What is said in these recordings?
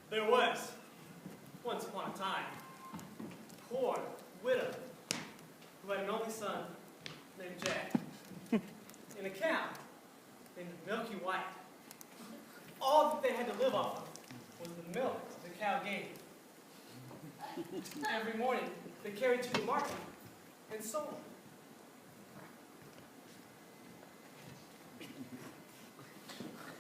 There was, once upon a time, a poor widow who had an only son named Jack and a cow named Milky White. All that they had to live off of was the milk the cow gave. Every morning, they carried to the market and sold.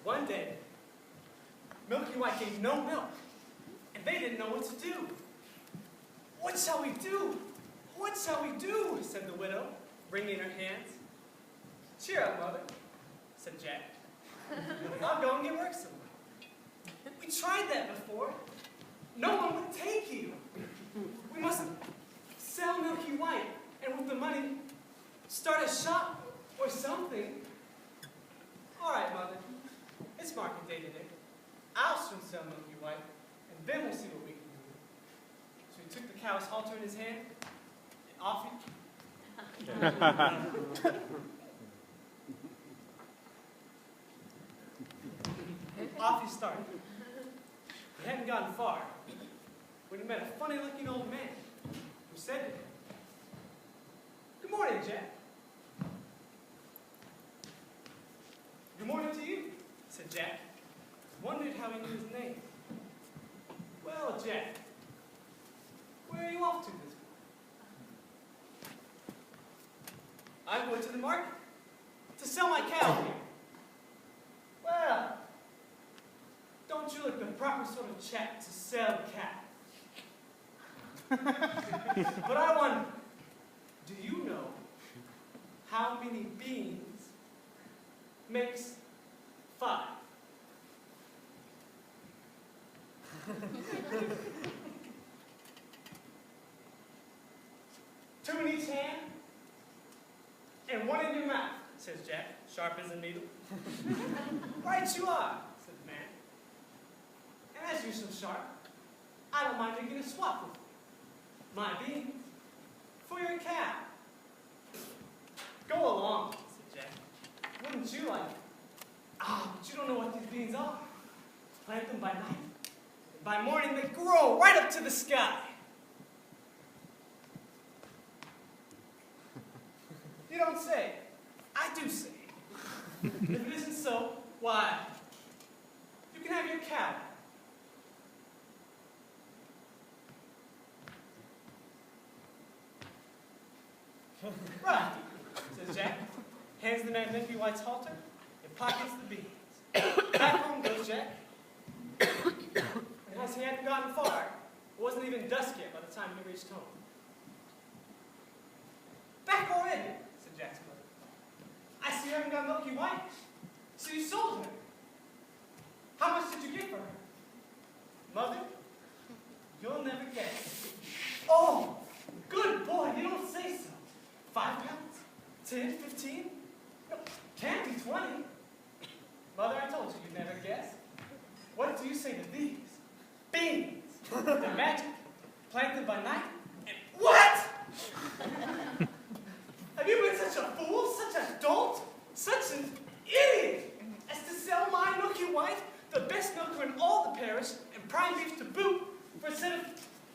One day, Milky White gave no milk, and they didn't know what to do. "What shall we do? What shall we do?" said the widow, wringing her hands. "Cheer up, mother," said Jack. "I'll go and get work somewhere. We tried that before. No one would take you. We must sell Milky White, and with the money, start a shop or something." "All right, mother. It's market day today. I'll soon sell Milky White, and then we'll see what we can do." So he took the cow's halter in his hand, and off he started. He hadn't gotten far when he met a funny-looking old man who said to him, "Good morning, Jack." "Good morning to you," said Jack. Wondered how he knew his name. "Well, Jack, where are you off to this morning?" "I'm going to the market to sell my cow here." "Well, don't you look the proper sort of chap to sell a cow? But I wonder, do you know how many beans makes 5? "Two in each hand, and one in your mouth," says Jack, sharp as a needle. "Right you are," said the man. "And as you're so sharp, I don't mind making a swap with you. My beans for your cow." "Go along," said Jack. "Wouldn't you like it? Ah, but you don't know what these beans are. Plant them by night. By morning, they grow right up to the sky." "You don't say. I do say. If it isn't so, why, you can have your cow." "Right," says Jack, hands the man Milky White's halter, and pockets the beans. Back home goes Jack. And as he hadn't gotten far, it wasn't even dusk yet by the time he reached home. "Back already," said Jack's mother. "I see you haven't got Milky White. So you sold her. How much did you get for her?" "Mother, you'll never guess." "Oh, good boy, you don't say so. 5 pounds? 10, 15? No, can't be 20. "Mother, I told you you'd never guess. What do you say to these? Beans. They're magic. Planted by night. And what? Have you been such a fool, such a dolt, such an idiot, as to sell my Milky White, the best milker in all the parish, and prime beef to boot, for a set of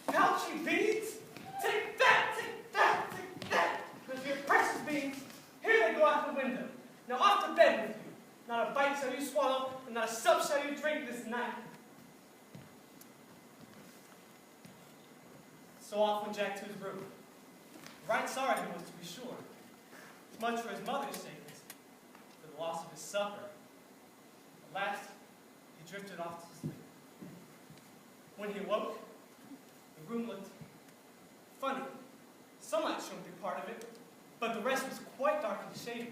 paltry beans? Take that, take that, take that. Because your precious beans, here they go out the window. Now off to bed with you. Not a bite shall you swallow, and not a sup shall you drink this night." So off went Jack to his room. Right sorry he was, to be sure. As much for his mother's sake as for the loss of his supper. At last, he he drifted off to sleep. When he awoke, the room looked funny. Sunlight shone through part of it, but the rest was quite dark and shady.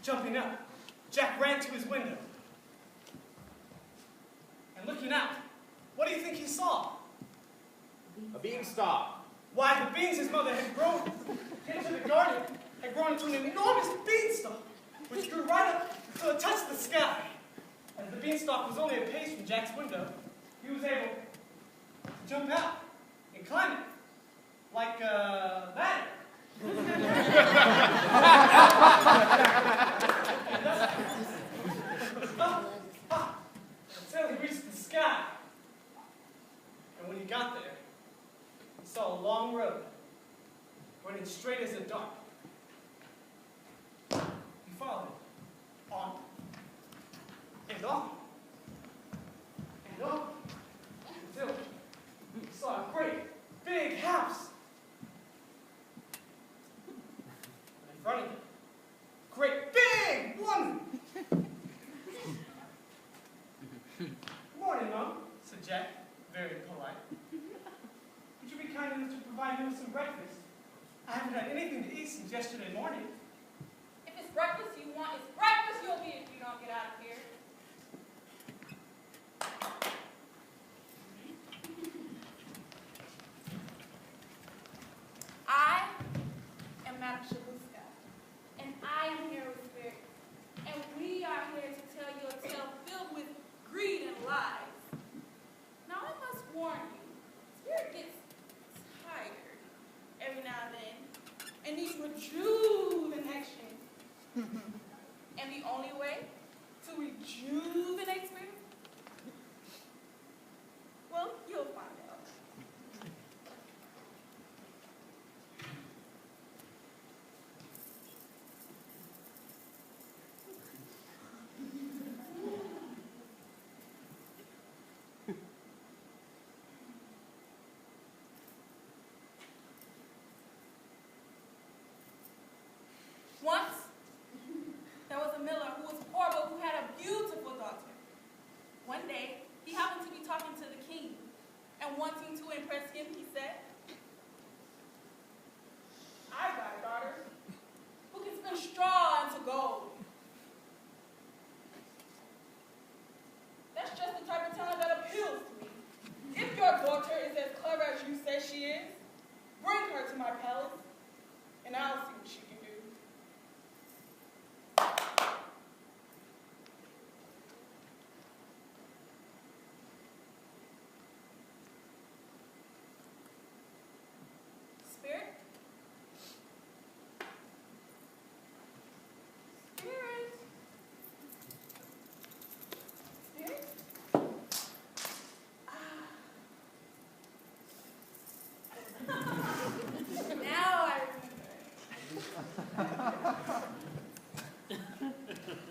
Jumping up, Jack ran to his window. And looking out, what do you think he saw? A beanstalk. Why, the beans his mother had grown into the garden had grown into an enormous beanstalk, which grew right up until it touched the sky. As the beanstalk was only a pace from Jack's window, he was able to jump out and climb it like a ladder. Until he reached the sky. And when he got there, he saw a long road running straight as a dart. He followed it on and on and on until he saw a great big house. And in front of him, a great big woman. Morning, Mom, said Jack, very polite. Would you be kind enough to provide me with some breakfast? I haven't had anything to eat since yesterday morning. If it's breakfast you want, it's breakfast you'll be if you don't get out of here. I am Madame Shaluska, and I am here with Spirit. And we are here to tell you a tale filled with greed and lies. Now I must warn you, Spirit gets tired every now and then and needs rejuvenation. And the only way to rejuvenate Spirit? Well, you'll find out. Once, there was a miller who was poor but who had a beautiful daughter. One day, he happened to be talking to the king, and wanting to impress him, he said, "I've got a daughter who can spin straw into gold." That's just the type of talent that appeals to me. If your daughter is as clever as you say she is, bring her to my palace, and I'll see what she can do. Spirit? Spirit? Spirit? Now I remember.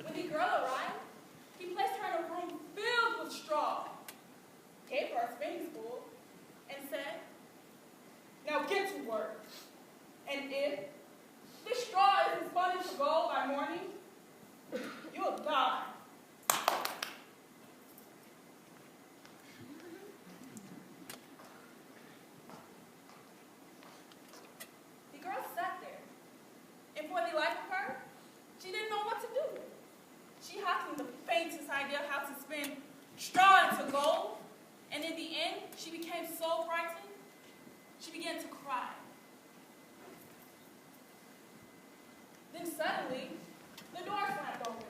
When the girl arrived, he placed her in a room filled with straw, gave her a spinning spool, and said, "Now get to work. And if this straw isn't spun into gold by morning, you'll die." The girl sat there, and for the life of her, she didn't know what to do. She hadn't the faintest idea how to spin straw into gold, and in the end, she became so frightened, she began to cry. Then suddenly, the door slammed open.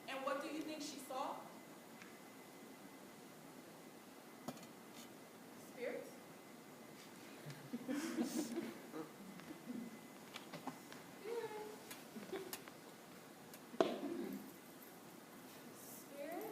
And what do you think she saw? Spirits? Spirit?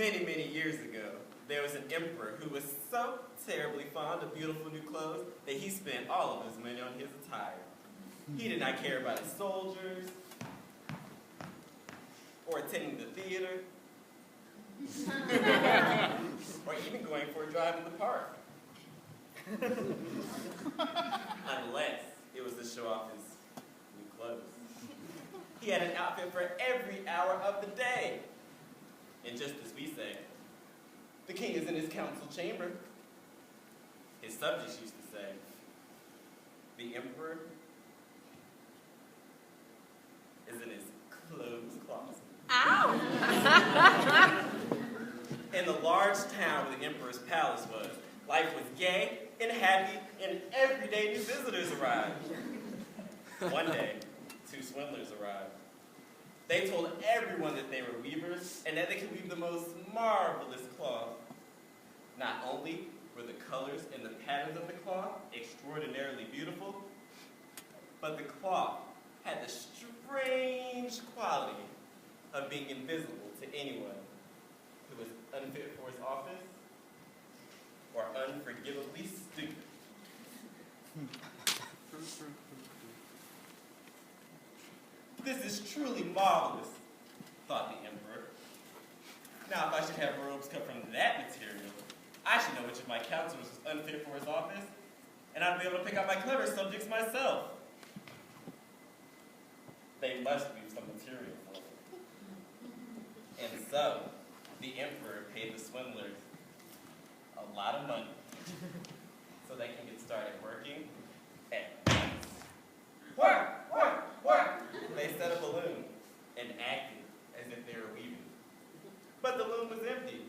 Many, many years ago, there was an emperor who was so terribly fond of beautiful new clothes that he spent all of his money on his attire. He did not care about his soldiers, or attending the theater, or even going for a drive in the park. Unless it was to show off his new clothes. He had an outfit for every hour of the day. And just as we say, the king is in his council chamber. His subjects used to say, the emperor is in his clothes closet. Ow! In the large town where the emperor's palace was, life was gay and happy, and every day new visitors arrived. One day, 2 swindlers arrived. They told everyone that they were weavers and that they could weave the most marvelous cloth. Not only were the colors and the patterns of the cloth extraordinarily beautiful, but the cloth had the strange quality of being invisible to anyone who was unfit for his office or unforgivably stupid. This is truly marvelous, thought the emperor. Now, if I should have robes cut from that material, I should know which of my counselors was unfit for his office, and I'd be able to pick out my clever subjects myself. They must weave some material for me. And so, the emperor paid the swindlers a lot of money so they can get started working at once. Work! They set a balloon and acted as if they were weaving. But the loom was empty.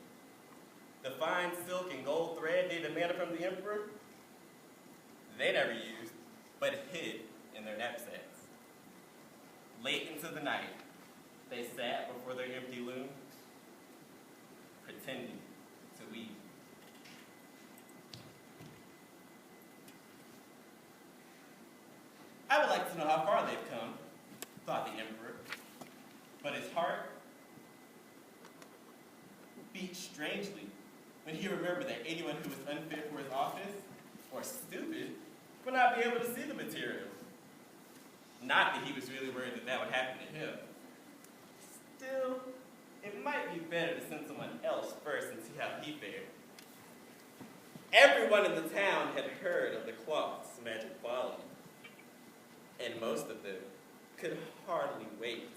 The fine silk and gold thread they demanded from the emperor, they never used, but hid in their knapsacks. Late into the night, they sat before their empty loom, pretending to weave. I would like to know how far they've come, thought the emperor, but his heart beat strangely when he remembered that anyone who was unfit for his office or stupid would not be able to see the material. Not that he was really worried that that would happen to him. Still, it might be better to send someone else first and see how he fared. Everyone in the town had heard of the cloth's magic quality, and most of them could hardly wait